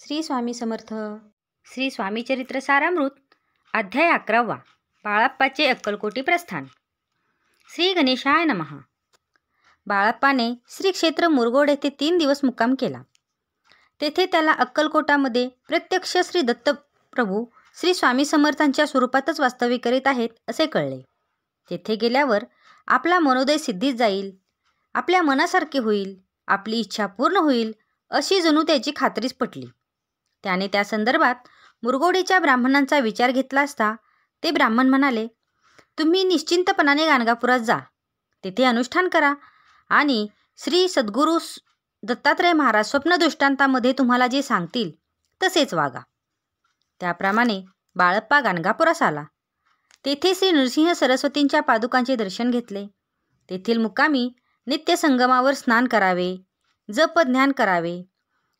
श्री स्वामी समर्थ. श्री स्वामी चरित्र सारामृत अध्याय 11. बाळप्पाचे अक्कलकोटी प्रस्थान. श्री गणेशाय नमः. बाळप्पाने श्री क्षेत्र मुरगोड येथे 3 दिवस मुक्काम केला. तेथे त्याला अक्कलकोटामध्ये प्रत्यक्ष श्री दत्तप्रभू श्री स्वामी समर्थांच्या स्वरूपातच वास्तव्य करीत आहेत असे कळले. तेथे गेल्यावर आपला मनोदय सिद्धीत जाईल, आपल्या मनासारखे होईल, आपली इच्छा पूर्ण होईल अशी जणू त्याची खात्रीच पटली. त्याने त्या संदर्भात मुरगोडीच्या ब्राह्मणांचा विचार घेतला असता ते ब्राह्मण म्हणाले, तुम्ही निश्चिंतपणाने गाणगापुरात जा, तेथे अनुष्ठान करा आणि श्री सद्गुरू दत्तात्रय महाराज स्वप्नदृष्टांतामध्ये तुम्हाला जे सांगतील तसेच वागा. त्याप्रमाणे बाळप्पा गाणगापुरास आला. तेथे श्री नृसिंह सरस्वतींच्या पादुकांचे दर्शन घेतले. तेथील मुक्कामी नित्य संगमावर स्नान करावे, जप ध्यान करावे,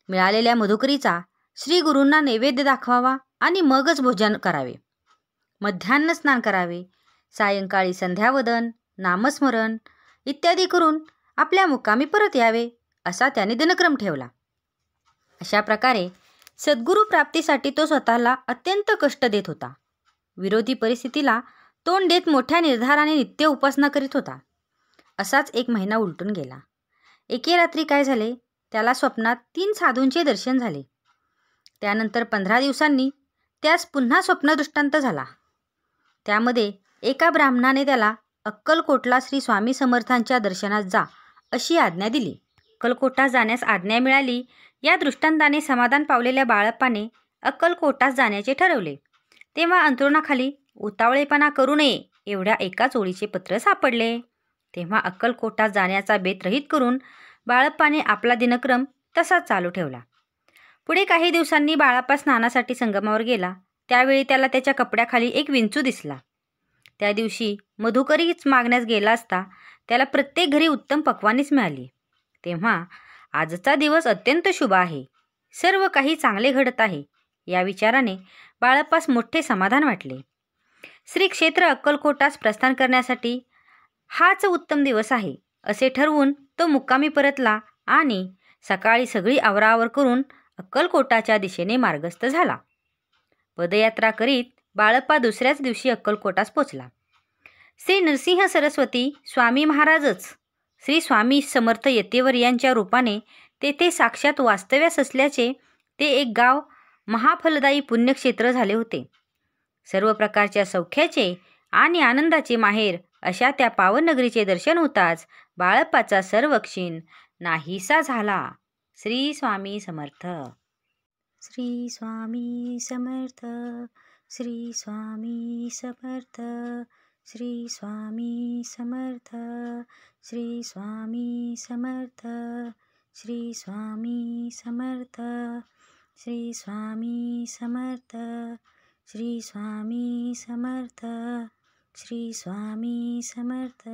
मिळालेल्या मधुकरीचा श्री गुरूंना नैवेद्य दाखवावा आणि मगच भोजन करावे. मध्यान्ह स्नान करावे, सायंकाळी संध्यावदन, नामस्मरण इत्यादी करून आपल्या मुक्कामी परत यावे असा त्याने दिनक्रम ठेवला. अशा प्रकारे सद्गुरू प्राप्तीसाठी तो स्वतःला अत्यंत कष्ट देत होता. विरोधी परिस्थितीला तोंड देत मोठ्या निर्धाराने नित्य उपासना करीत होता. असाच 1 महिना उलटून गेला. एके रात्री काय झाले, त्याला स्वप्नात 3 साधूंचे दर्शन झाले. त्यानंतर 15 दिवसांनी त्यास पुन्हा स्वप्नदृष्टांत झाला. त्यामध्ये एका ब्राह्मणाने त्याला अक्कलकोटला श्री स्वामी समर्थांच्या दर्शनास जा अशी आज्ञा दिली. अक्कलकोटास जाण्यास आज्ञा मिळाली या दृष्टांताने समाधान पावलेल्या बाळप्पाने अक्कलकोटास जाण्याचे ठरवले. तेव्हा अंथरुणाखाली उतावळेपणा करू नये एवढ्या एकाच ओळीचे पत्र सापडले. तेव्हा अक्कलकोटास जाण्याचा बेत रहित करून बाळप्पाने आपला दिनक्रम तसाच चालू ठेवला. पुढे काही दिवसांनी बाळप्पा स्नानासाठी संगमावर गेला. त्यावेळी त्याला त्याच्या कपड्याखाली एक विंचू दिसला. त्या दिवशी मधुकरीच मागण्यास गेला असता त्याला प्रत्येक घरी उत्तम पक्वानेच मिळाली. तेव्हा आजचा दिवस अत्यंत शुभ आहे, सर्व काही चांगले घडत आहे या विचाराने बाळप्पास मोठे समाधान वाटले. श्री क्षेत्र अक्कलकोटास प्रस्थान करण्यासाठी हाच उत्तम दिवस आहे असे ठरवून तो मुक्कामी परतला आणि सकाळी सगळी आवराआवर करून अक्कलकोटाच्या दिशेने मार्गस्थ झाला. पदयात्रा करीत बाळप्पा दुसऱ्याच दिवशी अक्कलकोटास पोचला. श्री नृसिंह सरस्वती स्वामी महाराजच श्री स्वामी समर्थ यतीवर यांच्या रूपाने तेथे साक्षात वास्तव्यास असल्याचे ते एक गाव महाफलदायी पुण्यक्षेत्र झाले होते. सर्व प्रकारच्या सौख्याचे आणि आनंदाचे माहेर अशा त्या पावननगरीचे दर्शन होताच बाळप्पाचा सर्व क्षीण नाहीसा झाला. श्री स्वामी समर्थ. श्री स्वामी समर्थ. श्री स्वामी समर्थ. श्री स्वामी समर्थ. श्री स्वामी समर्थ. श्री स्वामी समर्थ. श्री स्वामी समर्थ. श्री स्वामी समर्थ. श्री स्वामी समर्थ.